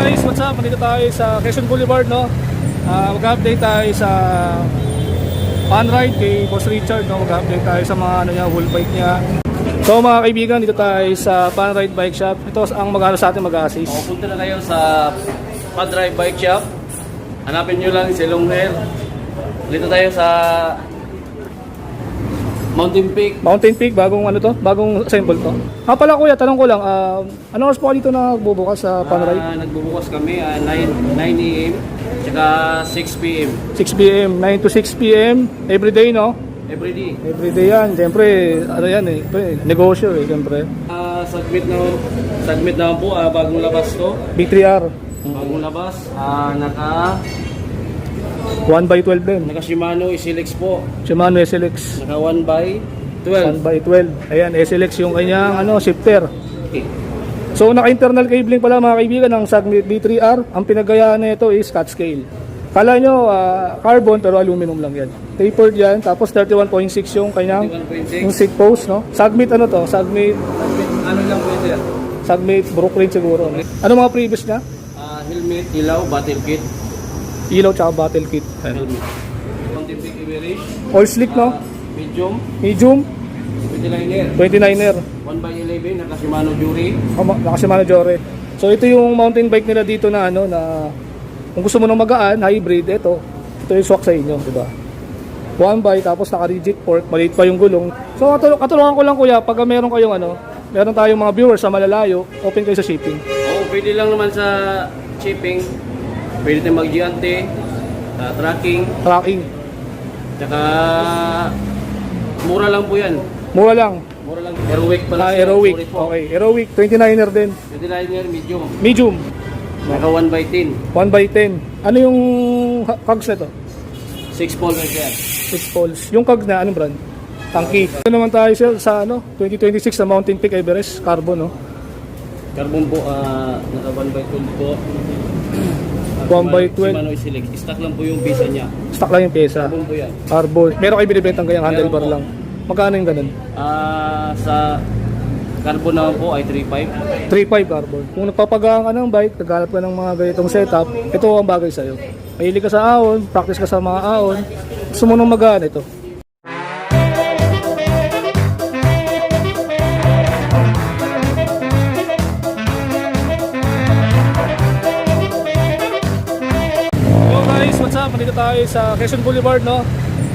guys, what's up? Nandito tayo sa Quezon Boulevard, no? Mag-update tayo sa fan ride kay Boss Richard, no? Mag-update tayo sa mga ano niya, whole bike niya. So mga kaibigan, dito tayo sa fan ride bike shop. Ito ang mag-ano sa atin, mag-assist. Punta na kayo sa fan ride bike shop. Hanapin nyo lang si Long Hair. Dito tayo sa Mountain Peak. Mountain Peak, bagong ano to? Bagong assemble to. Pala kuya, tanong ko lang, anong oras po dito na nagbubukas sa fan ride? Nagbubukas kami 9 a.m. tsaka 6 p.m. 6 p.m. 9 to 6 p.m. everyday, no? Everyday. Everyday yan. Siyempre, ano yan eh. Negosyo eh, siyempre. Submit na po, bagong labas to. B3R. Bagong labas, naka 1x12 din. Shimano SLX po. Shimano SLX. Naka 1x12. 1x12. Ayan, SLX yung kanyang shifter. Okay. So, naka-internal cabling pala mga kaibigan ng Submit B3R. Ang pinagayaan nito is cut scale. Kala nyo, carbon pero aluminum lang yan. Tapered yan. Tapos 31.6 yung kanyang 31.6. yung seat post, no? Submit ano to? Submit Ano lang po ito? Submit Brooklyn siguro. Ano mga previous niya? Helmet, ilaw, battle kit. Ilaw tsaka battle kit. Helmet. Mountain Peak average. All slick, no? Medium. Medium. 29er. 29er. 1x11, naka Shimano Jury. Naka Shimano Jore. So ito yung mountain bike nila dito na na kung gusto mo nang magaan, hybrid, ito yung swak sa inyo, di ba? One by, tapos naka-rigid fork, maliit pa yung gulong. So katulungan ko lang kuya, pag meron kayong meron tayong mga viewers sa malalayo, open kayo sa shipping. Oo, pwede lang naman sa shipping. Pwede tayong mag-giante, tracking, tsaka mura lang po yan. Mura lang. Mura lang. Aerowick pala siya. Aerowick. Sorry po. Okay, Aerowick, 29er din. 29er, medium. Medium, Naka 1x10. 1x10. Ano yung cogs na to? 6 poles na siya. 6 poles. Yung cogs na, anong brand? Tanky. Ito naman tayo sir, sa 2026 sa Mountain Peak Everest Carbon, no? Carbon po, naka 1x12 po. 1x12. Shimano SLX. Stock lang po yung pisa niya. Stock lang yung pyesa. Carbon po yan. Carbon. Meron kayo binibentang ganyang handlebar Meron po. lang. Magkano yung ganun? Sa carbon naman po ay 3.5. 3.5 carbon. Kung nagpapagaan ka ng bike, naghanap ka ng mga ganitong setup, ito ang bagay sa'yo. Mahilig ka sa ahon, practice ka sa mga ahon, gusto mo nang magaan ito. Hello guys, what's up? Nandito tayo sa Quezon Boulevard, no?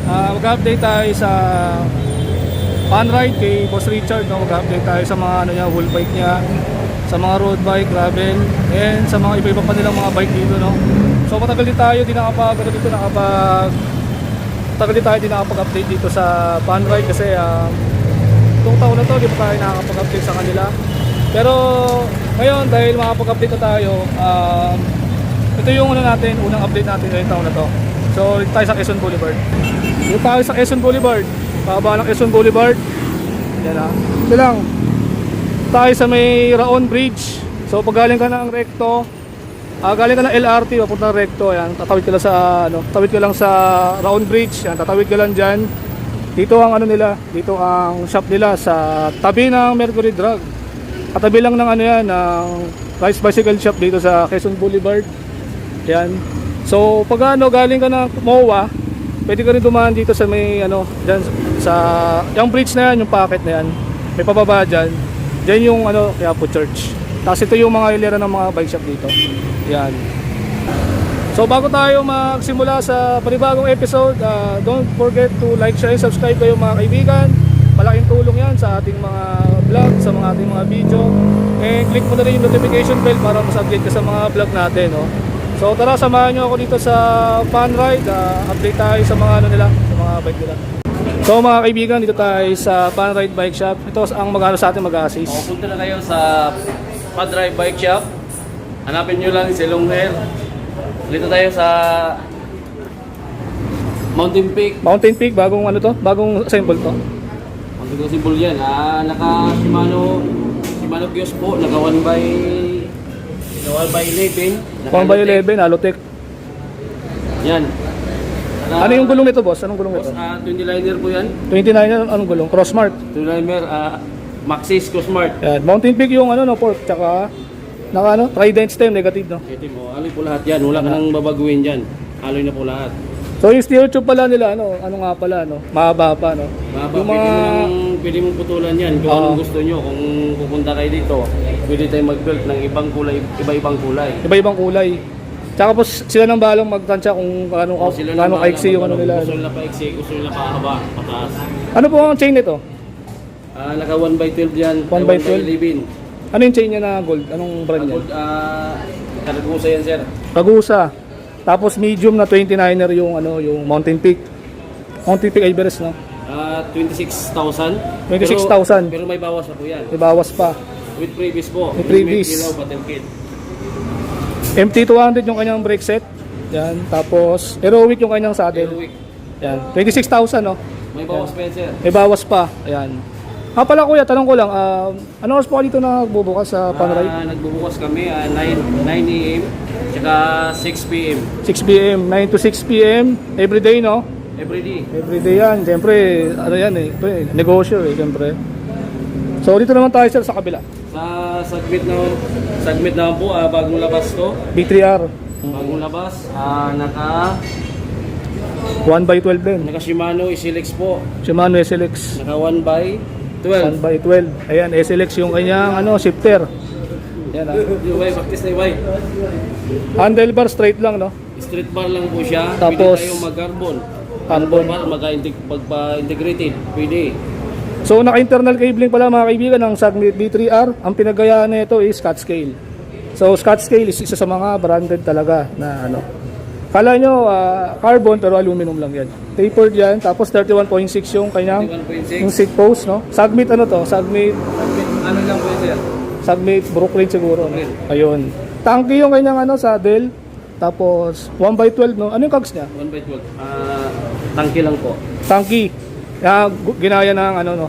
Mag-update tayo sa fan ride kay Boss Richard, no? Mag-update tayo sa mga niya, whole bike niya, sa mga road bike, gravel, and sa mga iba-iba pa nilang mga bike dito, no? So matagal din tayo di nakapag-update dito sa fan ride kasi itong taon na to di pa tayo nakakapag-update sa kanila. Pero ngayon dahil makapag-update na tayo, ito yung unang update natin ngayong taon na to. So dito tayo sa Quezon Boulevard. Dito tayo sa Quezon Boulevard. Pababa ng Quezon Boulevard. Yan ito lang. Tayo sa may Raon Bridge. So pag galing ka ng Recto, galing ka ng LRT papunta ng Recto, yan, tatawid ka lang sa Raon Bridge, yan, tatawid ka lang diyan. Dito ang dito ang shop nila sa tabi ng Mercury Drug. Katabi lang ng ng Rice Bicycle Shop dito sa Quezon Boulevard. Yan. So pag galing ka ng MOA, pwede ka rin dumaan dito sa may diyan sa yung bridge na yan, yung packet na yan. May pababa diyan. Diyan yung Quiapo Church. Tapos ito yung mga hilera ng mga bike shop dito. Yan. So bago tayo magsimula sa panibagong episode, don't forget to like, share, and subscribe kayo mga kaibigan. Malaking tulong yan sa ating mga vlog, sa ating mga video. And click mo na rin yung notification bell para mas-update ka sa mga vlog natin, no? So tara, samahan nyo ako dito sa fan ride. Update tayo sa mga sa mga bike nila. So mga kaibigan, dito tayo sa fan ride bike shop. Ito ang sa atin, mag-assist. Punta na kayo sa fan ride bike shop. Hanapin nyo lang si Long Hair. Dito tayo sa Mountain Peak. Mountain Peak, bagong bagong assemble to. Mountain Peak symbol yan. Naka Shimano Geos po. Naka 1x11. 1x11, Alotech. Yan. Ano yung gulong nito, boss? Anong gulong nito? 20-liner po yan. 29, anong gulong? Crossmart. 20-liner, Maxxis Cosmart. Yan. Mountain Peak yung pork, tsaka Naka ano? Trident stem, negative, no? Ito mo, aloy po lahat yan. Wala ka nang babaguhin dyan. Aloy na po lahat. So yung steel tube pala nila, ano nga pala, no? Mahaba pa, no? Baba, Yung mga... pwede mong putulan yan kung anong gusto nyo. Kung pupunta kayo dito, pwede tayo mag-build ng ibang kulay, iba-ibang kulay. Iba-ibang kulay. Tsaka po sila nang balang magtansya kung gaano kaiksi yung ano nila. Gusto nila paiksi, gusto nila pahaba, pataas. Ano po ang chain nito? Naka 1x12 yan. 1x12? 1x11. Ano yung chain niya na gold? Anong brand niya? Gold, Karagusa yan, sir. Ragusa. Tapos medium na 29er yung ano, yung Mountain Peak. Mountain Peak Everest, no? 26,000. 26,000. Pero may bawas na po yan. May bawas pa. With previous po. With previous. Ilaw, battle kit. MT200 yung kanyang brake set. Yan. Tapos Aerowick yung kanyang saddle. Aerowick. Yan. 26,000, no? May bawas pa yan, sir. May bawas pa. Ayan. Pala kuya, tanong ko lang, ano oras po dito na nagbubukas sa Panerai? Nagbubukas kami 9 a.m. tsaka 6 p.m. 6 p.m. 9 to 6 p.m. Everyday, no? Everyday. Everyday yan. Siyempre, ano yan eh. Ito eh, negosyo eh, siyempre. So, dito naman tayo sir sa kabila. Sa segment naman po, bagong labas to. B3R. Bagong labas, naka 1x12 din. Shimano SLX po. Shimano SLX. Naka 1x12. 1x12. Ayan, SLX yung kanyang ano, shifter. Yan ah. Iway, practice na iway. Handlebar straight lang, no? Street bar lang po siya. Tapos, pwede tayong mag-carbon. Carbon. Bar, magpa-integrated. Pwede. So, naka-internal cabling pala mga kaibigan ng Sagmit B3R. Ang pinagayaan nito is Scott Scale. So, Scott Scale is isa sa mga branded talaga na ano. Kala nyo, carbon pero aluminum lang yan. Tapered yan. Tapos 31.6 yung kanyang 31.6. yung seat post, no? Sagmit ano to? Sagmit Ano lang po yun, sir? Sagmit Brooklyn siguro. No? Ayun. Tanky yung kanyang ano, saddle. Tapos 1x12, no? Ano yung cogs niya? 1x12. Tangki lang po. Tanky. Ginaya ng ano, no?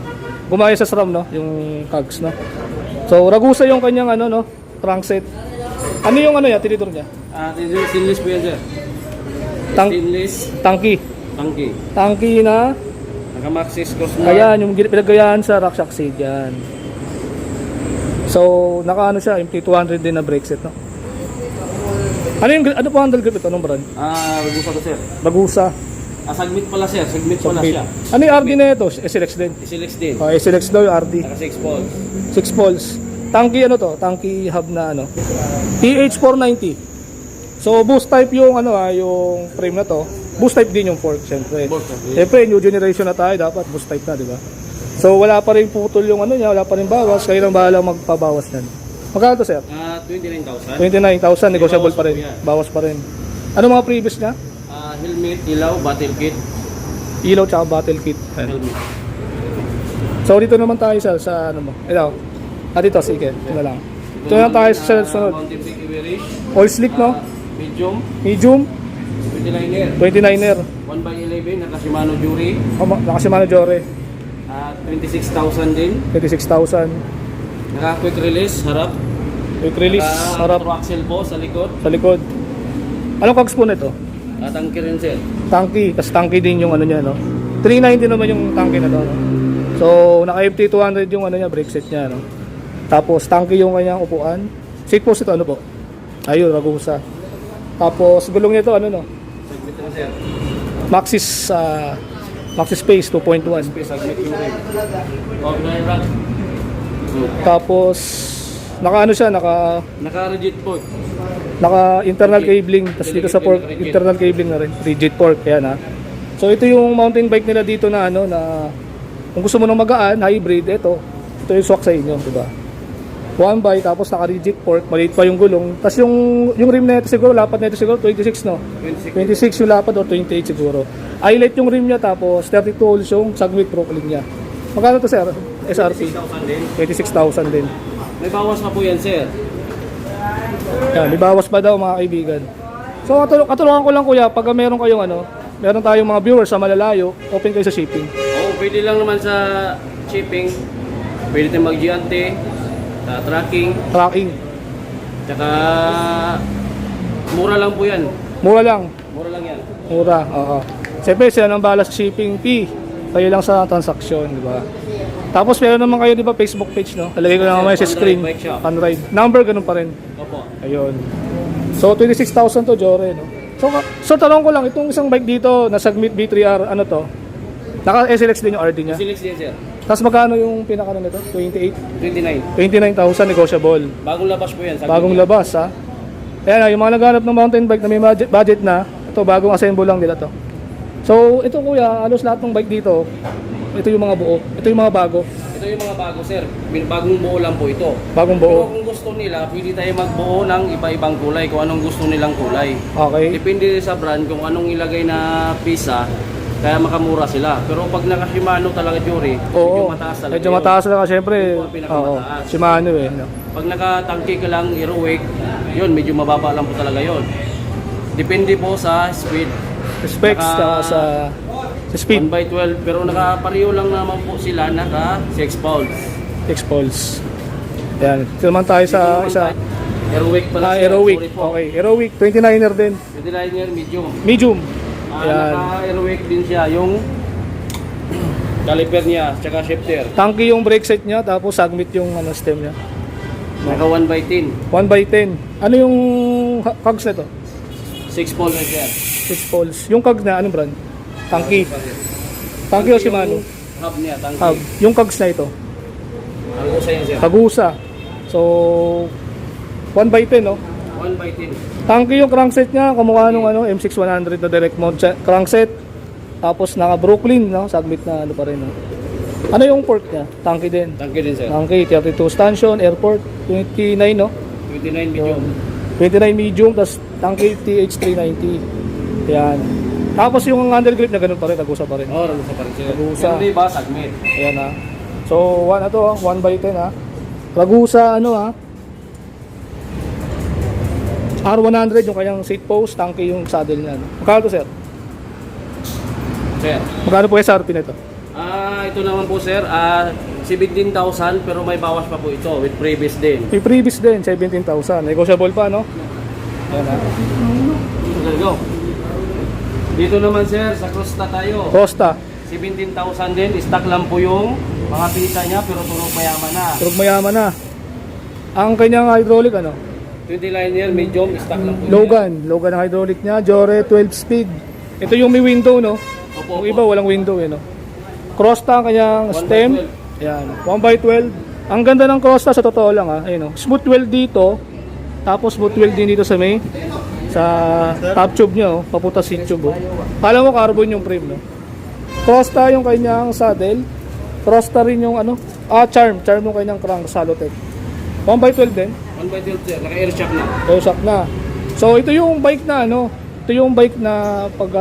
Gumaya sa SRAM, no? Yung cogs, no? So, Ragusa yung kanyang ano, no? Crankset. Ano yung ano niya? Tinitor niya? Stainless po yan, sir. Stainless. Tanky. Tangki. Tanky na. Naka-Maxxis Crossmark. Ayan, yung pinagayaan sa Rakshak Seed yan. So, naka ano siya, MT200 din na brake set, no? Ano po handle grip ito? Anong brand? Ragusa to, sir. Ragusa. Segment pala, sir. Segment pala siya. Ano yung RD na ito? SLX din. SLX din. SLX daw yung RD. Naka 6 volts. 6 volts. Tanky ano to? Tanky hub na ano? TH490. So, boost type yung ano yung frame na to. Boost type din yung fork, syempre. Syempre, new generation na tayo, dapat boost type na, di ba? So, wala pa rin putol yung ano niya, wala pa rin bawas. Kayo lang bahala magpabawas nan. Magkano to, sir? 29,000. 29,000, negotiable bawas pa rin. pa yan. Bawas pa rin. Ano mga previous niya? Helmet, ilaw, battle kit. Ilaw tsaka battle kit. Ayan. Helmet. So, dito naman tayo sa ano mo. Ito. Dito, sige. Ito na lang. Ito na tayo sa sunod. Mountain Peak Everest. Oil slick, no? Medium. Medium. 29er. 29er. 1x11. Naka Shimano Jury. Nakasimano Jore. 26,000 din. 36,000. Naka quick release, harap. Quick release, harap Naka axle po sa likod. sa likod. Anong cogs po nito? Tangki rin, sir. Tanky. Tapos tanky din yung ano niya, no? 390 naman yung tanky na to, no? So, naka MT200 yung ano niya, brake set niya, no? Tapos, tanky yung kanyang upuan. Seat post ito, ano po? Ayun, Ragusa. Tapos, gulong nito, ano, no? Segment na, sir. Maxis Space 2.1. Segment yung rin. Overnight rack. Tapos, naka ano siya, naka Naka-rigid po. internal cabling. Tapos dito sa fork, internal cabling na rin. Rigid fork, yan ha. So, ito yung mountain bike nila dito na ano, na kung gusto mo nang magaan, hybrid, ito yung swak sa inyo, di ba? One by, tapos naka-rigid fork, maliit pa yung gulong. Tapos yung rim na ito siguro, lapad na ito siguro, 26, no? 26 yung lapad o 28 siguro. Eyelet yung rim niya, tapos 32 holes yung Sagmit Brooklyn niya. Magkano to, sir? SRP? 6,000 din. 26,000 din. May bawas na po yan, sir. Yan, libawas pa daw mga kaibigan. So, katulungan ko lang kuya, pag meron kayong ano, meron tayong mga viewers sa malalayo, open kayo sa shipping. Oo, pwede lang naman sa shipping. Pwede tayong mag-GNT, tracking, tsaka mura lang po yan. Mura lang. Mura lang yan. Mura, oo. Siyempre, sila nang balas shipping fee. Kayo lang sa transaksyon, di ba? Tapos meron naman kayo, di ba, Facebook page, no? Talagay ko lang mamaya sa screen. Bike Shop. Panride. Number, ganun pa rin. Ayun. So 26,000 to Jore, no? So tanong ko lang, itong isang bike dito na Sagmit B3R, ano to? Naka SLX din yung RD niya. Silix din sir. Tapos magkano yung pinaka nito? 28? 29. 29,000 negotiable. Bagong labas po yan. Bagong labas, ha? Ayan na, yung mga naghanap ng mountain bike na may budget na, ito bagong assemble lang nila to. So ito kuya, halos lahat ng bike dito, ito yung mga buo, ito yung mga bago. Ito yung mga bago sir. Bagong buo lang po ito. Bagong Pero buo. kung gusto nila, pwede tayo magbuo ng iba-ibang kulay kung anong gusto nilang kulay. Okay. Depende sa brand kung anong ilagay na pisa, kaya makamura sila. Pero pag naka-Shimano talaga Jore, medyo Oo, mataas talaga medyo yun. mataas na syempre. Ito ang pinakamataas. Oo, Shimano eh. No? Pag naka-tangke ka lang, Aerowick, yun, medyo mababa lang po talaga yun. Depende po sa speed. Specs Naka- sa speed. 1/12, pero naka-pareho lang naman po sila, naka-6 pounds. 6 poles. Yan. Ito naman tayo sa isa. Aerowick pala siya, Aerowick. sorry po. Okay. Aerowick, 29er din. 29er medium. Medium. Yan. Naka-Aerowick din siya, yung caliper niya, tsaka shifter. Tanky yung brake set niya, tapos Sagmit yung stem niya. Naka 1/10. 1/10. Ano yung cogs na to? 6 pounds na siya. 6 poles. Yung cogs na, anong brand? Tanky. Tanky o Shimano? Hub niya, tangke. Hub. Yung cogs na ito. Ang usa yan sir. Hagusa. So, 1/10, no? 1/10. Tanky yung crankset niya, kamukha nung M6100 na direct mount crankset. Tapos naka Brooklyn, no? Sagmit na ano pa rin, no? Ano yung port niya? Tanky din. Tangke din sir. Tanky, 32 stanchion, airport, 29, no? 29 medium. 29 medium, tapos tanky TH390. Yan. Tapos yung handle grip na ganun pa rin, tagusa pa rin. Oh, sa pa rin sir. Ragusa. Hindi ba, Sagmit? Ayan ha. So, 1/10 ha. Ragusa, R100 yung kanyang seat post, tanky yung saddle niya. No? Magkano to, sir? Sir. Magkano po SRP nito? Ito naman po sir, 17,000 pero may bawas pa po ito with previous din. May previous din, 17,000. Negotiable pa, no? Ayan ha. There you go. Dito naman sir, sa Costa tayo. Costa, 17,000 din, stock lang po yung mga pisa niya pero turok mayaman na. turog mayaman na. Ang kanyang hydraulic, 20 liner, medium, stock lang po Logan ang hydraulic niya, Jore 12 speed. Ito yung may window, no? Opo, Yung iba walang window, no? Crosta ang kanyang stem. Ayan, 1/12. Ang ganda ng Crosta sa totoo lang, Ayun, no? Smooth weld dito. Tapos smooth weld din dito sa top tube niya, papunta seat tube. Kala mo carbon yung frame, no? Crosta yung kanyang saddle. Crosta rin yung charm yung kanyang crank, Salotec. 1/12 din. 1/12 sir, naka-air shock na. Shock na. So ito yung bike na ito yung bike na pag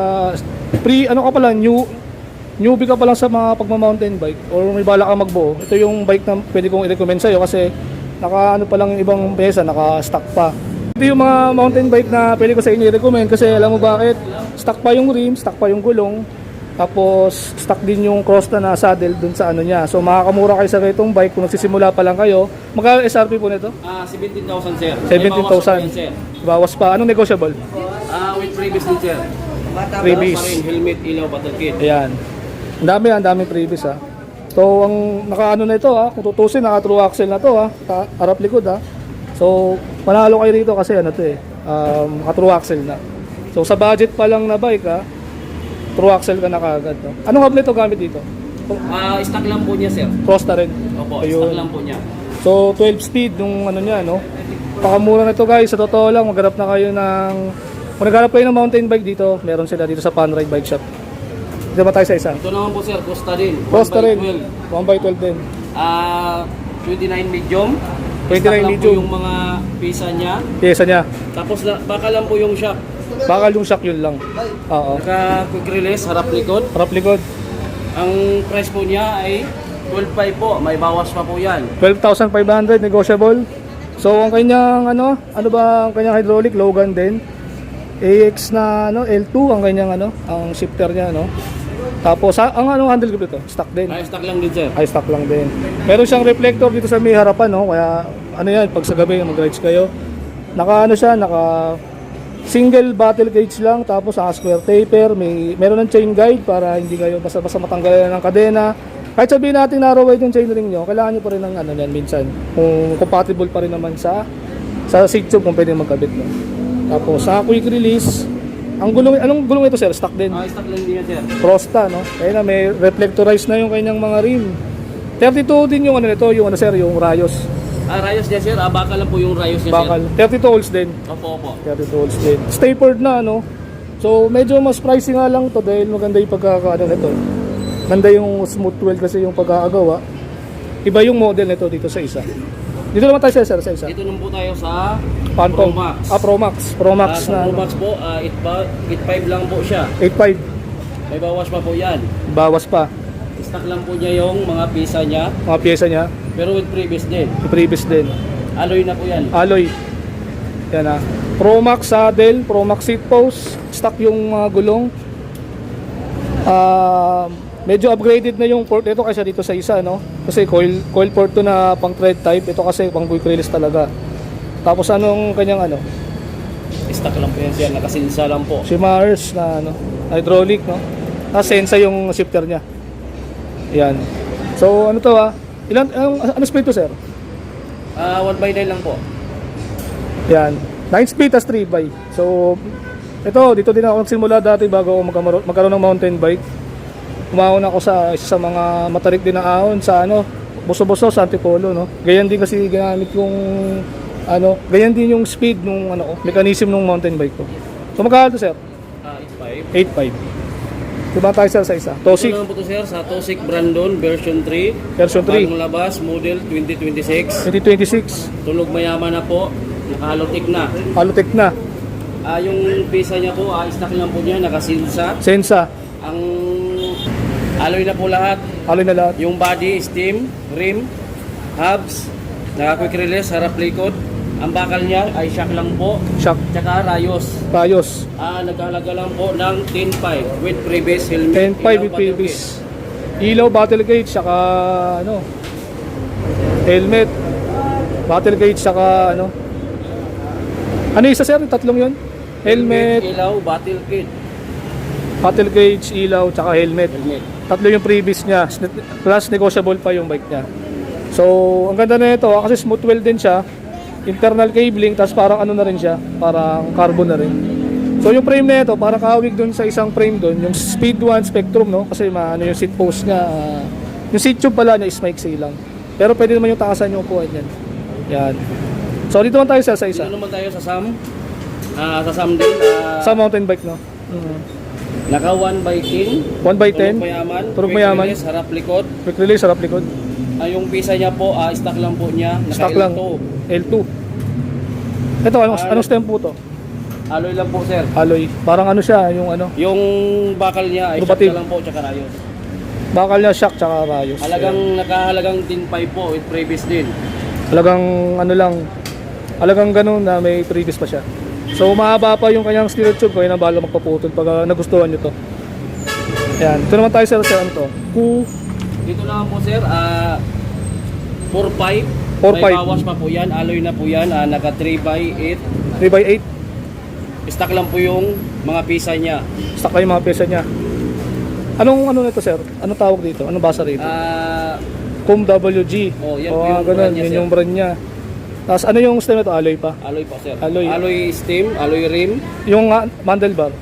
newbie ka pa lang sa mga pagma-mountain bike or may bala ka magbuo. Ito yung bike na pwede kong i-recommend sa iyo kasi pa lang yung ibang pyesa, naka-stock pa. Ito yung mga mountain bike na pwede ko sa inyo i-recommend kasi alam mo bakit? Stock pa yung rim, stock pa yung gulong. Tapos stock din yung Crosta na saddle dun sa niya. So makakamura kayo sa itong bike kung nagsisimula pa lang kayo. Magkano SRP po nito? 17,000 sir. 17,000. Bawas pa. Anong negotiable? With previous din sir. Previous. Pa rin, helmet, ilaw, battle kit. Ayan. Ang dami previous So ang na ito kung tutusin naka true axle na to harap likod So panalo kayo rito kasi naka true axle na. So sa budget pa lang na bike true axle ka na kaagad, no? Anong hub nito gamit dito? Stock lang po niya sir. Crosta rin. Opo, Ayun. stock lang po niya. So 12 speed yung niya, no? Pakamura na to guys, sa totoo lang maghanap na kayo kung naghanap kayo ng mountain bike dito, meron sila dito sa Panride Bike Shop. Dito ba tayo sa isa? Ito naman po sir, Costa din. Costa rin. 1/12. 1/12 din. 29 medium. 29 Stock lang medium. po yung mga pisa niya. Pyesa niya. Tapos baka lang po yung shock. Bakal yung shock yun lang. Oo. Naka quick release, harap likod. Harap likod. Ang price po niya ay 12,500 po. May bawas pa po yan. 12,500 negotiable. So ang kanyang ano ba ang kanyang hydraulic Logan din. AX na L2 ang kanyang ang shifter niya Tapos ang handle grip ito, stock din. Ay, stock lang din sir. Ay stock lang din. Meron siyang reflector dito sa may harapan kaya yan pag sa gabi mag-rides kayo. Naka single battle cage lang tapos square taper, meron ng chain guide para hindi kayo basta-basta matanggalan ng kadena. Kahit sabihin natin narrow wide yung chain ring nyo, kailangan nyo pa rin ng yan minsan. Kung compatible pa rin naman sa Sa seat tube kung pwede magkabit, no? Tapos sa quick release, ang gulong, anong gulong ito sir? Stock din. Stock lang din yan, sir. Frosta, no? Ayun na, may reflectorized na yung kanyang mga rim. 32 din yung ano nito, yung ano sir, yung Rayos. Rayos niya, sir. Bakal lang po yung Rayos niya, Bakal. 32 holes din. sir. Opo. 32 holes din. Stapered na, no? So, medyo mas pricey nga lang to dahil maganda yung pagkakaano nito. Ganda yung smooth wheel kasi yung pagkakagawa. Iba yung model nito dito sa isa. Dito naman tayo sir, sa isa. Dito naman po tayo sa Phantom. Pro Max. Pro Max. Pro Max Sa na. Pro Max po, 8.5 lang po siya. 8.5. May bawas pa po yan. Bawas pa. Stock lang po niya yung mga pisa niya, Mga pyesa niya. pero with previous din. Yung previous din. Alloy na po yan. Alloy. Yan ah. Pro Max saddle, Pro Max seat post. Stock yung mga gulong. Medyo upgraded na yung port ito kaysa dito sa isa, no? Kasi coil port to na pang thread type. Ito kasi pang quick release talaga. Tapos anong kanyang ano? Stock lang po yan, sir. Nakasinsa lang po. Shimars na ano, hydraulic, no? Tapos Sensa yung shifter niya. Yan. So ano to ano speed to sir? 1x9 lang po. Yan. 9 speed tas 3 by. So ito dito din ako nagsimula dati bago ako magkaroon ng mountain bike. Umahon ako sa isa sa mga matarik din na ahon sa ano, Boso-Boso sa Antipolo, no. Ganyan din kasi ginamit yung ano, ganyan din yung speed nung ano, mechanism nung mountain bike ko. So magkano to sir? 8.5. 8.5. Diba tayo sir sa isa? Ito Tosik naman po to, sir, sa Tosik Brandon version 3. version 3 Bagong labas, model 2026. 2026. Tulog mayaman na po. Nakahalotik na. Alutech na. Yung pisa niya po, stock lang po niya, nakasinsa. Sensa. Ang alloy na po lahat. Alloy na lahat. Yung body, steam, rim, hubs, naka-quick release, harap likod. Ang bakal niya ay shock lang po. Shock. Tsaka rayos. Rayos. Nagkahalaga lang po ng 10.5 with previous helmet. 10.5 with previous. Ilaw, battle cage, saka ano, helmet, battle cage, saka ano. Ano isa sir? Tatlong yun? Helmet, Ilaw, battle kit. battle cage, ilaw, saka helmet. Tatlo yung previous niya. Plus negotiable pa yung bike niya. So, ang ganda na ito kasi smooth wheel din siya. Internal cabling, tapos parang ano na rin siya, parang carbon na rin. So yung frame na ito, parang kahawig dun sa isang frame dun, yung Speed 1 Spectrum, no? Kasi ano yung seat post niya, yung seat tube pala niya is maiksi lang. Pero pwede naman yung takasan yung upuan niyan. Yan. So dito naman tayo sa isa. Dito naman tayo sa Sam. Sa Sam din. Sa mountain bike, no? Naka 1x10. 1x10. Tulog Tulog mayaman. Release, harap likod. Quick release, harap likod. Yung pisa niya po, stock lang po niya. Naka Stock lang. L2. Ito, anong stem po to? Alloy lang po, sir. Alloy. Parang ano siya, yung ano. Yung bakal niya ay shock Dubatil. na lang po, tsaka rayos. Bakal niya, shock, tsaka rayos. Nakahalagang 10.5 po with previous din. Halagang ano lang, halagang ganun na may previous pa siya. So mahaba pa yung kanyang steel tube, kaya na bala magpaputol pag nagustuhan nyo to. Ayan, ito naman tayo sir, ano to? Dito lang po, sir, 4.5. 4.5. May bawas pa po yan, alloy na po yan, naka 3x8. 3x8, Stock lang po yung mga pisa niya. stock lang yung mga pyesa niya. Anong ano nito sir? Anong tawag dito? Anong basa rito? COM WG. Oh, yan po yung ganun, brand niya, yun sir. yung brand niya. Tapos ano yung stem nito? Alloy pa? Alloy po, sir. Alloy. Alloy steam, alloy rim, Yung handlebar?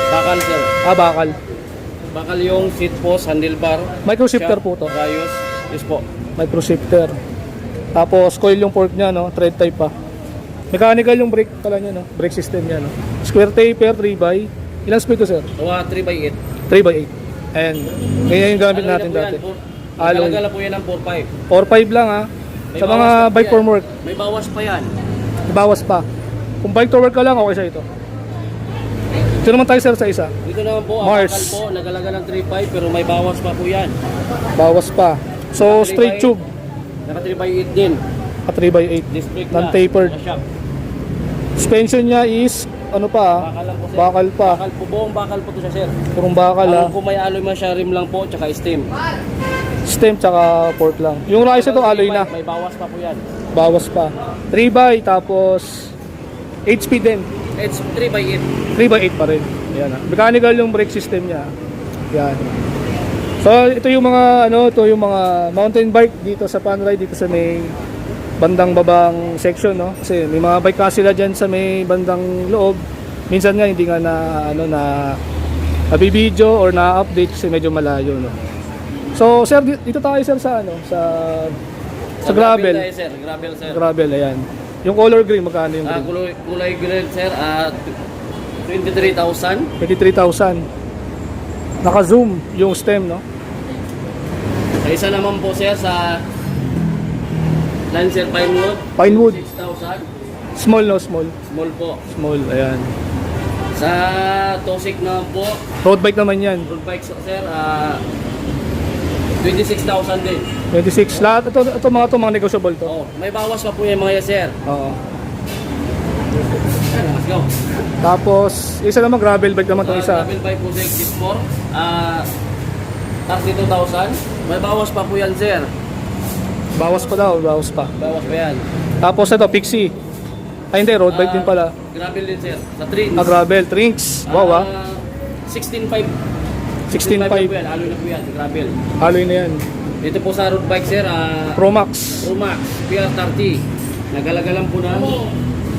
bakal, sir. Bakal. Bakal yung seat post, handlebar. Micro shifter shock, po to. Rayos. Yes po. Micro shifter. Tapos coil yung fork niya, no? Thread type pa. Mechanical yung brake pala niya, no? Brake system niya, no? Square taper 3x. Ilang speed to sir? 3x8. 3x8. And ganyan yung gamit natin dati. Alloy. Alloy. po yan ng 4.5. 4.5 lang ha. May Sa mga bawas pa po bike yan. for work, May bawas pa yan. bawas pa. Kung bike to work ka lang, okay sa ito. Ito naman tayo sir sa isa. Dito naman po, ang Mars. bakal po, nagalaga ng 3.5 pero may bawas pa po yan. Bawas pa. So straight tube. Naka 3x8 din. 3x8. Disc brake na. Non-tapered. Naka shock. Suspension niya is ano pa Bakal lang po, sir. bakal pa. Bakal po, buong bakal po to siya, sir. Purong bakal ha. Kung may alloy man siya, rim lang po, tsaka steam. Stem tsaka port lang. Yung rice ito alloy na. May bawas pa po yan. Bawas pa. 3x tapos 8 speed din. It's 3x8. 3x8 pa rin. Yan ha. Mechanical yung brake system niya. Yan. So ito yung mga ito yung mga mountain bike dito sa Panray dito sa may bandang babang section, no? Kasi may mga bike kasi sila dyan sa may bandang loob. Minsan nga hindi nga na nabibideo or na-update kasi medyo malayo, no? So sir, dito tayo sir sa sa gravel. tayo, sir. Gravel, sir. Gravel, ayan. Yung color green, magkano yung green? Kulay green, sir. 23,000. 23,000. Naka-zoom yung stem, no? Sa isa naman po, sir, sa Lancer Pinewood. Pinewood. 6,000. Small, no? Small. Small po. Small, ayan. Sa Tosik naman po, Road bike naman yan. road bike, sir, 26,000 din. 26. Lahat, ito mga negotiable to. Oh, may bawas pa po yung mga yan, sir. Oo. Let's go. Tapos, isa naman gravel bike naman itong isa. Gravel bike po, sir, X4. 32,000. May bawas pa po yan, sir. Bawas pa daw, bawas pa. Bawas pa yan. Tapos ito, Pixie. Ay hindi, road bike din pala. Gravel din, sir. Sa Trins. Gravel, Trinks. Wow, 16.5. 16.5. po yan. Aloy na po yan, gravel. Alloy na yan. Dito po sa road bike, sir, Pro Max. Promax PR30. Nagalaga lang po ng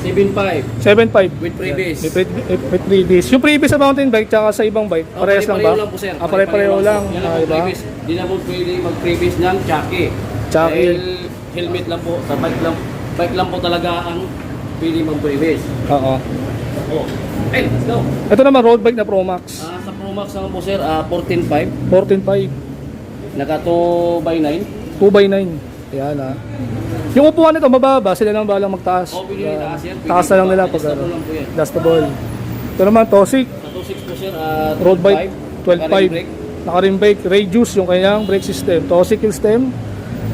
7.5 7.5. with previous. With previous. Yung previous sa mountain bike tsaka sa ibang bike, parehas lang ba? Pare-pareho lang po, sir. Pare-pareho lang. Yan lang po, Diba? previous. Di na po pwede mag-previous ng Chucky. Chucky. Dahil helmet lang po, sa bike lang po talaga ang pwede mag-previous. Oo. Oh. Hey, let's go. Ito naman road bike na Pro Max. Sa Promax naman po, sir, 14.5. 14.5. Naka 2x9. 2x9. Ayan Yung upuan nito mababa, sila lang balang magtaas. O, pwede rin taas yan. Taas na lang nila pag Adjustable lang po yan. adjustable. Ito naman Tosik. Sa 2.6 po, sir, Road bike 12.5. 12.5. Naka-rim brake, Radius yung kanyang brake system. Tosik yung stem.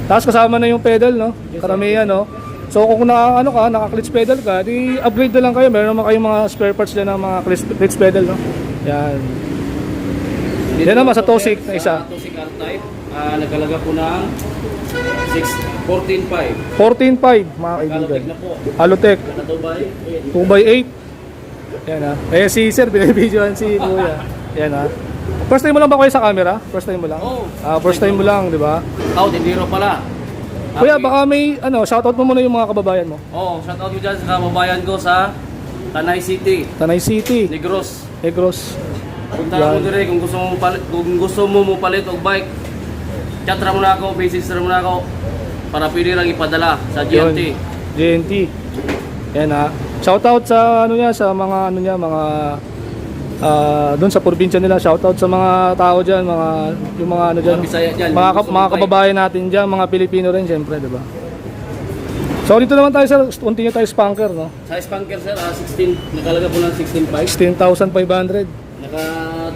Tapos kasama na yung pedal, no? Karamihan, no? So kung naka-clutch pedal ka, di upgrade na lang kayo. Meron naman kayong mga spare parts dyan ng mga clutch pedal, no? Yan. Yan naman sa Tosik na isa. Sa Tosik R-Type, nagkalaga po ng 14.5. 14.5 mga kaibigan. Kalotech na po. Alotech. Naka 2x8. 2x8. Yan Kaya si Sir, binibidyohan si Kuya. Yan First time mo lang ba kayo sa camera? First time mo lang? Oo. First time mo lang, di ba? Hindi ro pala. Kuya, baka may shoutout mo muna yung mga kababayan mo. Shoutout ko dyan sa kababayan ko sa Tanay City, Tanay City, Negros. Negros. Punta mo dire kung gusto mo mo palit og bike. Chat ra mo na ako, message ra mo na ako para pwede lang ipadala sa GNT. GNT. Yan Shoutout sa mga doon sa probinsya nila. Shoutout sa mga tao diyan, yung mga diyan. Mga Bisaya dyan, Mga, yung gusto mga mong kababayan natin diyan, mga Pilipino rin siyempre, 'di ba? So dito naman tayo sa continue tayo spanker, no? Sa Spanker, sir, 16, nakalaga po ng 16.5. 16,500. Naka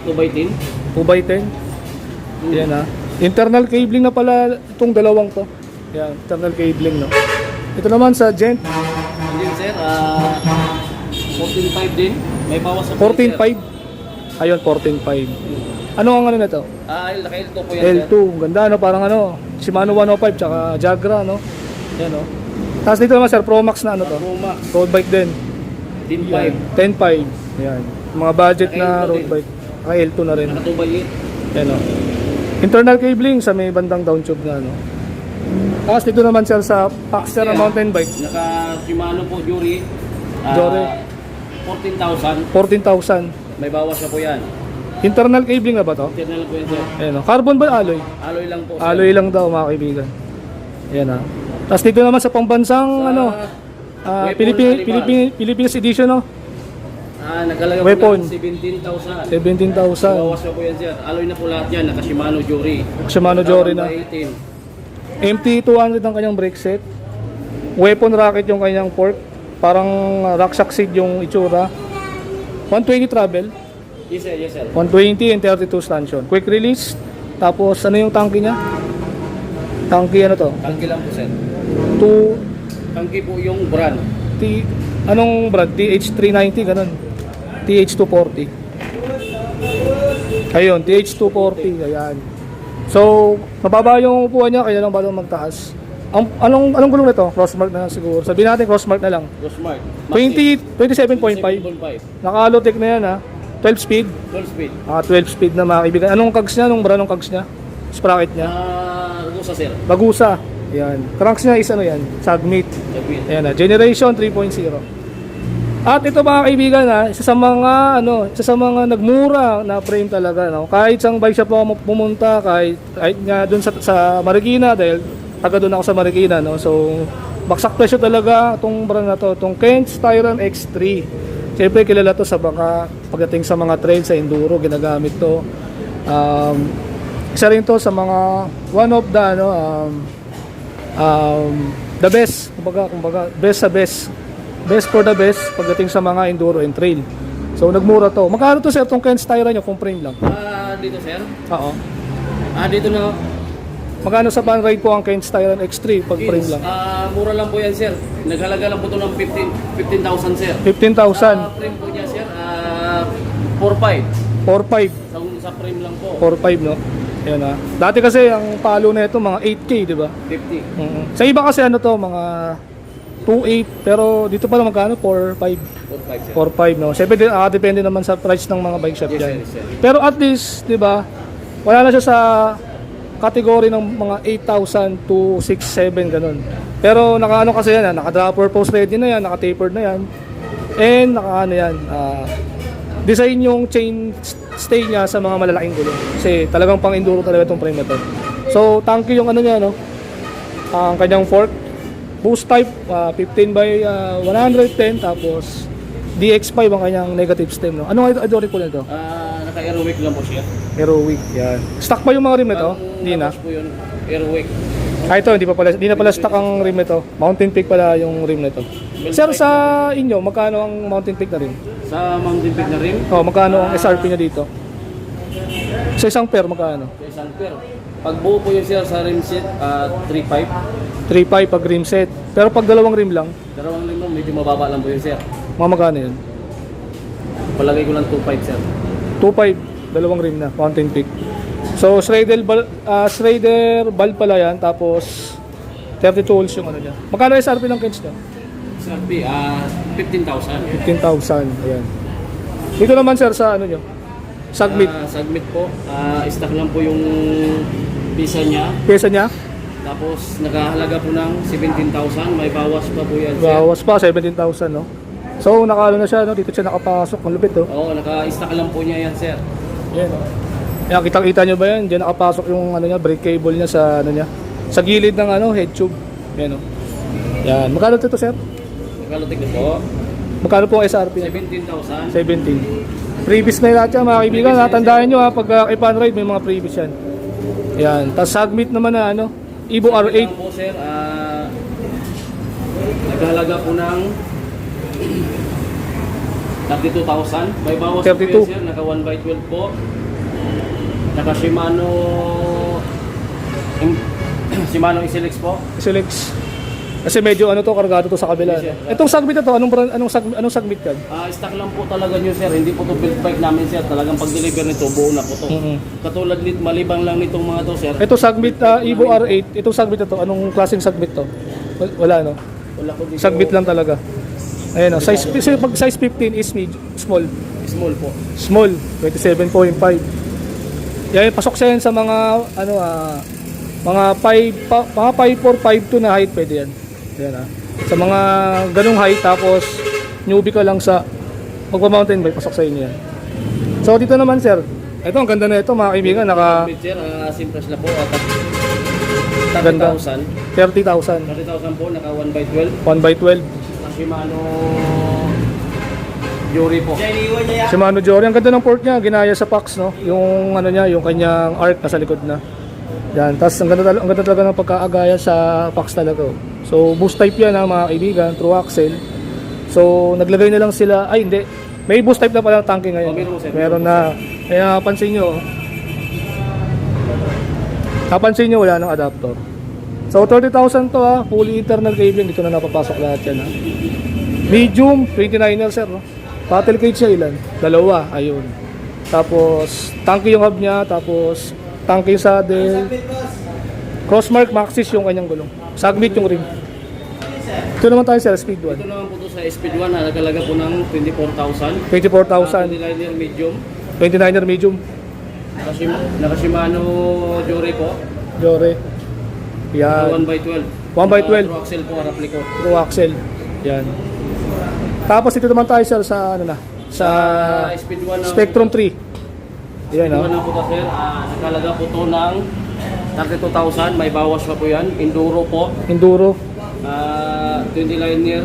2x10. 2x10. Yan Internal cabling na pala itong dalawang to. Yan, internal cabling, no? Ito naman sa Gent, And then, sir, 14.5 din. May bawas sa 14.5. Ayun, 14.5. Ano ang na to? Naka-L2 po yan, L2, ang ganda, parang Shimano 105 tsaka Jagra, no? Yan, no? Tapos dito naman, sir, Pro Max na sir. to? Promax, Road bike din. 10.5. 10.5. Yan. Mga budget na Naka-L2 road din. bike. Naka L2 na rin. Naka 2x8. Yan, no? Internal cabling sa may bandang down tube na, no? Tapos dito naman, sir, sa Paxter na mountain bike. Naka Shimano po, Jury. Jury. 14,000. 14,000. May bawas na po yan. Internal cabling na ba to? Internal po yan, sir. Ayan, no? Carbon ba alloy? Alloy lang po, sir. Alloy lang daw, mga kaibigan. Ayan, Tapos dito naman sa pambansang, Weapon Philippines edition, no? Nagkalaga Weapon. po ng 17,000. 17,000. Bawas na po yan, sir. Alloy na po lahat yan. Naka Shimano Jury. Shimano Jory na. 18. MT200 ang kanyang brake set. Weapon rocket yung kanyang fork. Parang rock succeed yung itsura. 120 travel. Yes, sir. Yes, sir. 120 and 32 stanchion. Quick release. Tapos ano yung tangke niya? Tangke ano to? Tangki lang po, sir. 2 Tangki po yung brand. Anong brand? TH390 ganun. TH240. Ayun, TH240. Ayan. So, mababa yung upuan niya kaya lang balang magtaas. Anong gulong nito? Crossmark na lang siguro. Sabihin natin crossmark na lang. Crossmark. 27.5. 27.5. Naka-Alotech na yan 12 speed. 12 speed. 12 speed na mga kaibigan. Anong cogs niya? Anong brand ng cogs niya? Sprocket niya? Gusa, sir. Bagusa. Yan. Cranks niya is ano yan? Submit. Submit. Ayan na, Generation 3.0. At ito mga kaibigan ha, isa sa mga nagmura na frame talaga, no. Kahit sang bike shop ako pumunta, kahit nga doon sa Marikina, dahil taga doon ako sa Marikina, no. So baksak presyo talaga itong brand na to, itong Kent's Tyran X3. Siyempre kilala to sa baka pagdating sa mga trail, sa enduro, ginagamit to. Isa rin to sa mga one of the the best, kumbaga best sa best. Best for the best pagdating sa mga enduro and trail. So nagmura to. Magkano to sir itong Kent's Tyran nyo kung frame lang? Dito sir? Oo. Dito na. Magkano sa pan ride po ang Kent's Tyran X3 pag frame lang? Mura lang po yan sir. Naghalaga lang po ito ng 15,000 sir. 15,000. Frame po niya sir, 4,500. 4,500. Sa frame lang po. 4,500 no? Ayan ha. Dati kasi ang palo na ito mga 8K di ba? 50. Sa iba kasi ano to mga 2,800 pero dito pala magkano? 4,500. 4,500 sir. 4,500 no? Siyempre depende naman sa price ng mga bike shop Yes, dyan. sir, yes, sir. Pero at least, di ba, wala na siya sa category ng mga 8,000 to 6,700 ganun. Pero naka-ano kasi yan, naka-dropper post ready na yan, naka-tapered na yan. And naka-ano yan, design yung chain stay niya sa mga malalaking gulong. Kasi talagang pang-enduro talaga itong frame na to. So, tanky yung ano niya, no? Ang kanyang fork. Boost type, 15 by 110, tapos DX5 ang kanyang negative stem, no? Anong hydraulic po nito? Naka-aerowick lang po siya. Aerowick, yan. Stock pa yung mga rim nito? Hindi na. Tapos po yun, aerowick. Ito, hindi na pala stock ang rim nito. Mountain Peak pala yung rim nito. Sir, sa inyo, magkano ang Mountain Peak na rim? Sa Mountain Peak na rim, Oh, magkano ang SRP niya dito? Sa isang pair, magkano? sa isang pair. Pag buo po yun sir sa rim set, 3,500. 3.5 pag rim set. Pero pag dalawang rim lang, Dalawang rim lang, medyo mababa lang po yun sir. mga magkano yun? Palagay ko lang 2,500 sir. 2.5, dalawang rim na, Mountain Peak. So, Schrader ball pala yan, tapos 32 holes yung ano niya. Magkano SRP ng Kents niya? SRP, 15,000. 15,000, ayan. Dito naman sir sa ano nyo? Submit. Submit po. Stock lang po yung pisa niya. Pesa niya? Tapos nakahalaga po ng 17,000. May bawas pa po yan sir. Bawas pa, 17,000 no? So, nakalo na siya, no? Dito siya nakapasok, ang lupit oh. Oo, naka-stock lang po niya yan sir. Ayan oh. Ayan, kitang-kita nyo ba yan? Diyan nakapasok yung ano niya, brake cable niya sa ano niya. Sa gilid ng ano, head tube. Ayan oh. Yan, magkano ito sir? Nakalutik na po. Magkano po ang SRP niya? 17,000. 17. Previous na yung lahat yan mga kaibigan. Natandaan nyo ha, pag ipan ride may mga previous yan. Yan. Tapos submit naman na ano, Evo R8. Lang po sir, naghalaga po ng 32,000. May bawas po 32. yan sir, naka 1x12 po. Naka Shimano Shimano SLX po. SLX. Kasi medyo ano to, kargado to sa kabila. Yes, sir. Itong submit na to, anong submit yan? Stock lang po talaga nyo sir, hindi po to build bike namin sir. Talagang pag-deliver nito, buo na po to. Katulad nito, malibang lang nitong mga to sir. Ito submit Evo R8, itong submit na to, anong klaseng submit to? Wala no? Wala po dito. Submit lang talaga. Ayan o, pag size 15 is small. Small po. Small, 27.5. Yan, pasok siya yan sa mga ano mga 5'4", 5'2" na height, pwede yan. Yan sa mga ganung height, tapos newbie ka lang sa magpa-mountain bike, pasok sa inyo yan. So dito naman sir, ito ang ganda na ito mga kaibigan, naka Submit sir, simples na po. Ganda. 30,000. 30,000, 30,000 po, naka 1x12. 1x12. Shimano Jury po. Shimano Jory, ang ganda ng port niya, ginaya sa Pax, no? Yung ano niya, yung kanyang arc nasa likod na. Yan, tapos ang ganda talaga ng pagkaagaya sa Pax talaga. So, boost type yan mga kaibigan, true axle. So, naglagay na lang sila, ay hindi, may boost type na pala ang tanke ngayon. Meron na, kaya napansin nyo, wala ng adapter. So, 30,000 to fully internal cabling, dito na napapasok lahat yan Medium, 29er sir, no? Battle cage siya ilan? Dalawa, ayun. Tapos, tanke yung hub niya, tapos, tanke yung saddle. Crossmark Maxxis yung kanyang gulong. Submit yung rim. Ito naman tayo sa Speed 1. Ito naman po to sa Speed 1, nagkalaga po ng 24,000. 24,000. 29er medium. 29er medium. Naka Shimano Jury po. Jore. Yan. 1x12. 1x12. True axle po, harap likod. True axle. Yan. Tapos dito naman tayo sir sa ano na? Sa Speed 1 na Spectrum 3. Yan Speed 1 oh. na po to sir. Nakalaga po to ng 32,000. May bawas pa po yan. Enduro po. Enduro. 20 linear.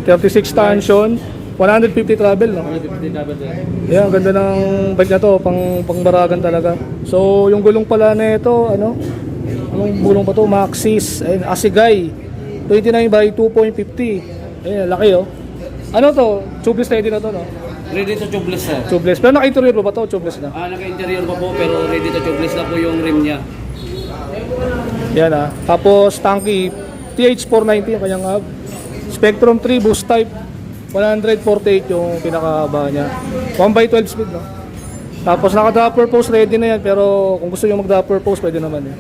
36 tension. 150 travel no? 150 double sir. Yan, ganda ng bike na to, pangbaragan talaga. So, yung gulong pala na ito, ano? Anong gulong pa to? Maxxis, ayun, Asigay. 29 by 2.50. Ayun, laki oh. Ano to? Tubeless ready na to, no? Ready to tubeless sir. Tubeless. Pero naka-interior pa ba to? Tubeless na. Naka-interior pa po pero ready to tubeless na po yung rim niya. Yan ah. Tapos, tanky, TH490 yung kanyang hub. Spectrum 3 boost type. 148 yung pinakahaba niya. 1x12 speed, no? Tapos naka-dropper post ready na yan, pero kung gusto nyo mag-dropper post, pwede naman eh.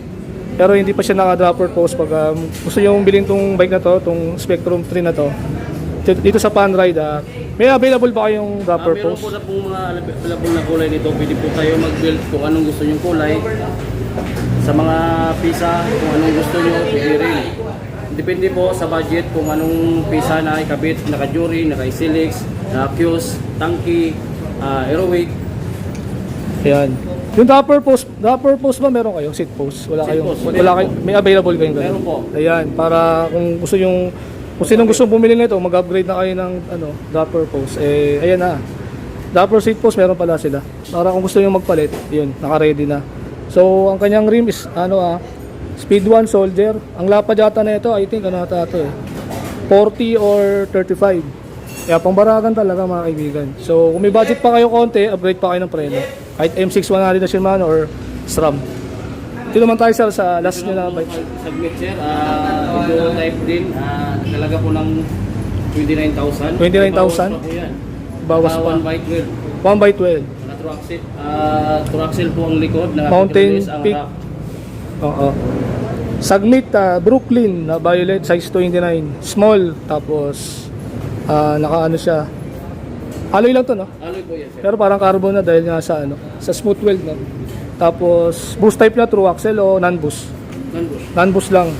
Pero hindi pa siya naka-dropper post pag gusto nyo bilhin tong bike na to, tong Spectrum 3 na to. Dito sa Panride, may available ba kayong dropper Meron post? po na pong mga available na kulay dito. Pwede po tayo mag-build kung anong gusto nyong kulay. Sa mga pisa, kung anong gusto nyo, pwede rin. Depende po sa budget kung anong pisa na ikabit, naka-jury, naka-isilix, naka-fuse, tanky, aerowick. Ayan. Yung dropper post ba meron kayo? Seat post? Wala Seat kayong, post, wala kayo, may available kayong ganun? Meron po. Ayan, para kung gusto yung, kung sinong gusto bumili nito, mag-upgrade na kayo ng ano, dropper post. Eh, ayan na. Dropper seat post meron pala sila. Para kung gusto yung magpalit, yun, naka-ready na. So, ang kanyang rim is, Speed 1 Soldier. Ang lapad yata na ito, I think, ano ata ito eh. 40 or 35. Kaya pangbaragan talaga mga kaibigan. So, kung may budget pa kayo konti, upgrade pa kayo ng preno. Kahit M6100 na Shimano or SRAM. Ito naman tayo sir sa last nyo na bike. Submit sir, Enduro type din, talaga po ng 29,000. 29,000? Bawas pa. 1x12. 1x12. True axle po ang likod. Mountain ang Peak. rack. Oo. Sagmit, Brooklyn na violet, size 29. Small, tapos naka-ano siya. Alloy lang to, no? Alloy po yan sir. Pero parang carbon na dahil nga sa ano, sa smooth weld, no? Tapos boost type na true axle o non-boost? Non-boost. Non-boost lang.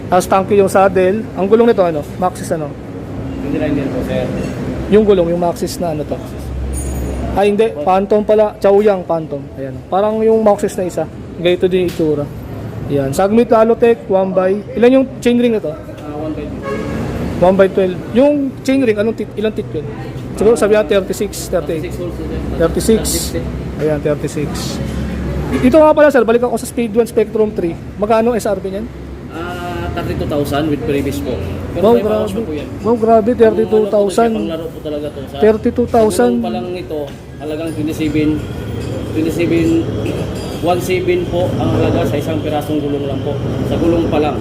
Tapos tanky yung saddle. Ang gulong nito ano? Maxxis ano? 29 din po sir. Yung gulong, yung Maxxis na ano to? Ay hindi, Phantom pala. Chaoyang Phantom. Ayan. Parang yung Maxxis na isa. Ganito din yung itsura. Ayan. Sagmit Alotech 1x. Ilan yung chainring nito? 1x12. 1x12. Yung chainring, ilang tit yun? Siguro sabi natin 36, 6 38. holes sir. 36. Ayan, 36. Dito nga pala sir, balik ako sa Speed 1 Spectrum 3. Magkano SRP niyan? 32,000 with previous po. Pero Wow, may bawas grabe. pa po yan. Wow, grabe, Kung ano po, 32,000. panglaro po talaga to. Sa 32,000. pa lang ito, halagang 17 po ang halaga sa isang pirasong gulong lang po. Sa gulong pa lang.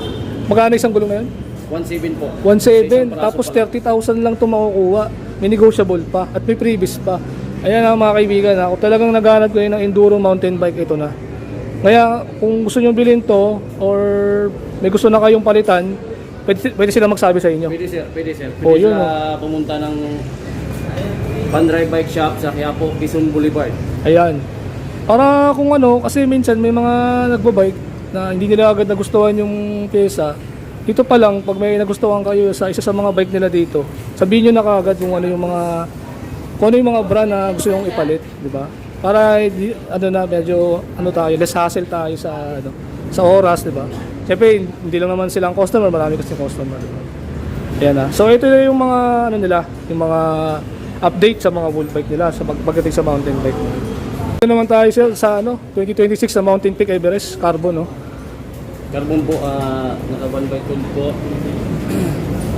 Magkano isang gulong na yun? 1.7 po. 1.7. Sa isang piraso Tapos pa lang. 30,000 lang ito makukuha. May negotiable pa. At may previous pa. Ayan na mga kaibigan. Ako talagang naghanap ko ng enduro mountain bike. Ito na. Kaya kung gusto nyo bilhin to or may gusto na kayong palitan, pwede sila magsabi sa inyo. Pwede sir, pwede sir. Oh, Pwede yun, sila pumunta ng Panray Bike Shop sa Quiapo, Quezon Boulevard. Ayan. Para kung ano, kasi minsan may mga nagbabike na hindi nila agad nagustuhan yung pyesa. Dito pa lang, pag may nagustuhan kayo sa isa sa mga bike nila dito, sabihin nyo na kaagad kung ano yung mga brand na gusto nyong ipalit, di ba? Para ano na medyo less hassle tayo sa oras, di ba? Siyempre, hindi lang naman silang customer, marami kasi customer, di ba? Ayan na. So ito yung mga yung mga update sa mga bull bike nila sa pagdating sa mountain bike. Ito naman tayo sa 2026 sa Mountain Peak Everest Carbon, no? Carbon po, naka 1x12 po.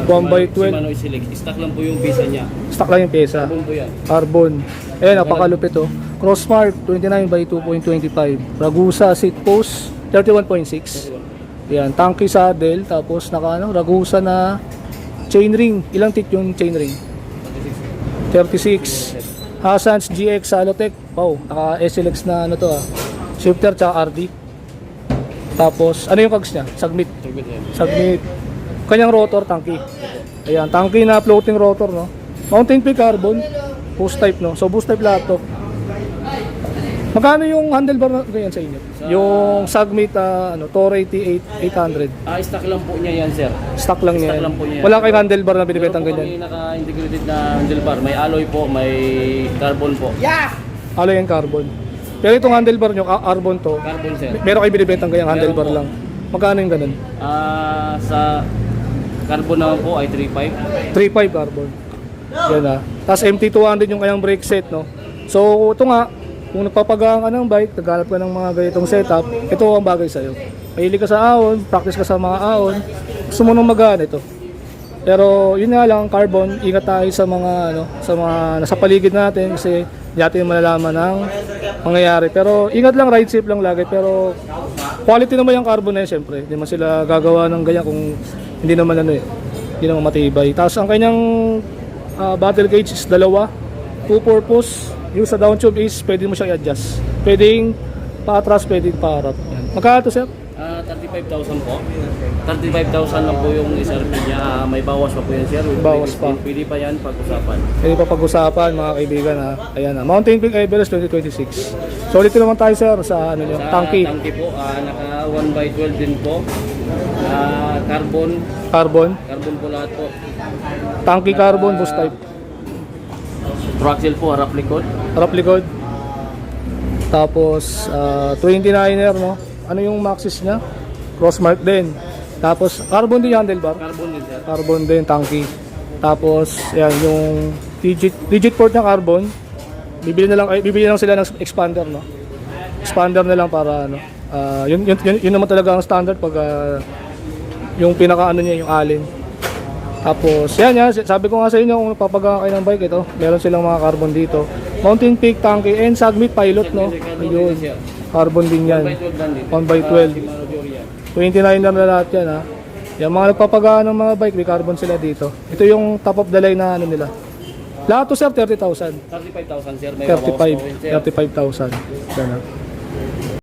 1x12. Shimano Isilix. Stock lang po yung pisa niya. Stock lang yung pyesa. Carbon po yan. Carbon. Ayan, napakalupit oh. Crossmark 29 by 2.25. Ragusa seat post 31.6. Ayan, tanky saddle. Tapos Ragusa na chainring. Ilang tit yung chainring? 36. Hassans GX Salotech. Wow, naka SLX na to shifter tsaka RD. Tapos, ano yung cogs niya? Sagmit. Submit. Kanyang rotor, tanky. Ayan, tanky na floating rotor, no? Mountain Peak Carbon. Boost type, no? So, boost type lahat to. Magkano yung handlebar na ganyan sa inyo? Yung Sagmit Torre T800. Stock lang po niya yan, sir. Stock lang niya. Stock lang po niya. Wala kayong handlebar na binibetang Meron po ganyan? kami naka-integrated na handlebar. May alloy po, may carbon po. Alloy and carbon. Pero itong handlebar nyo, carbon to, Carbon, sir. meron kayo binibetang ganyang handlebar Meron po. lang. Magkano yung ganun? Sa carbon naman po ay 3.5. 3.5 carbon. Yan Tapos MT200 yung kanyang brake set, no? So, ito nga, kung nagpapagaan ka ng bike, naghanap ka ng mga ganitong setup, ito ang bagay sa'yo. Mahilig ka sa ahon, practice ka sa mga ahon, gusto mo nang magaan ito. Pero yun nga lang, carbon, ingat tayo sa mga nasa paligid natin kasi hindi natin malalaman ang mangyayari. Pero ingat lang, ride safe lang lagi. Pero quality naman yung carbon na yun, syempre. Hindi man sila gagawa ng ganyan kung hindi naman hindi naman matibay. Tapos ang kanyang battle cage is dalawa, two purpose. Yung sa down tube is pwede mo siyang i-adjust. Pwedeng paatras, pwedeng paharap. Yan. Magkano to, sir? 35,000 po. 35,000 lang po yung SRP niya. May bawas pa po yan, sir. Bawas pa. Pwede pa yan pag-usapan. Pwede pa pag-usapan mga kaibigan Ayan Mountain Peak Everest 2026. So ulit naman tayo, sir, sa nyo, Sa tanki. tanki po, naka 1x12 din po. Carbon. Carbon. Carbon po lahat po. Tanki carbon, boost type. Traxel po, harap likod. Harap likod. Tapos 29er, no? Ano yung maxis niya? Crossmark din. Tapos carbon din yung handlebar. Carbon din, sir. Carbon din, tanki. Tapos yan yung digit port ng carbon. Bibili lang sila ng expander, no? Expander na lang para yun naman talaga ang standard pag yung pinaka niya yung alin. Tapos yan, sabi ko nga sa inyo kung napapagaan kayo ng bike ito, meron silang mga carbon dito. Mountain Peak, tanki, and Sagmit Pilot, no? Ayun. Carbon din yan. 1x12. 29 na lahat yan, Yung mga nagpapagaan ng mga bike, may carbon sila dito. Ito yung top of the line na nila. Lahat to, sir, 30,000. 35,000, sir. May bawas po yun, sir. 35,000. Yan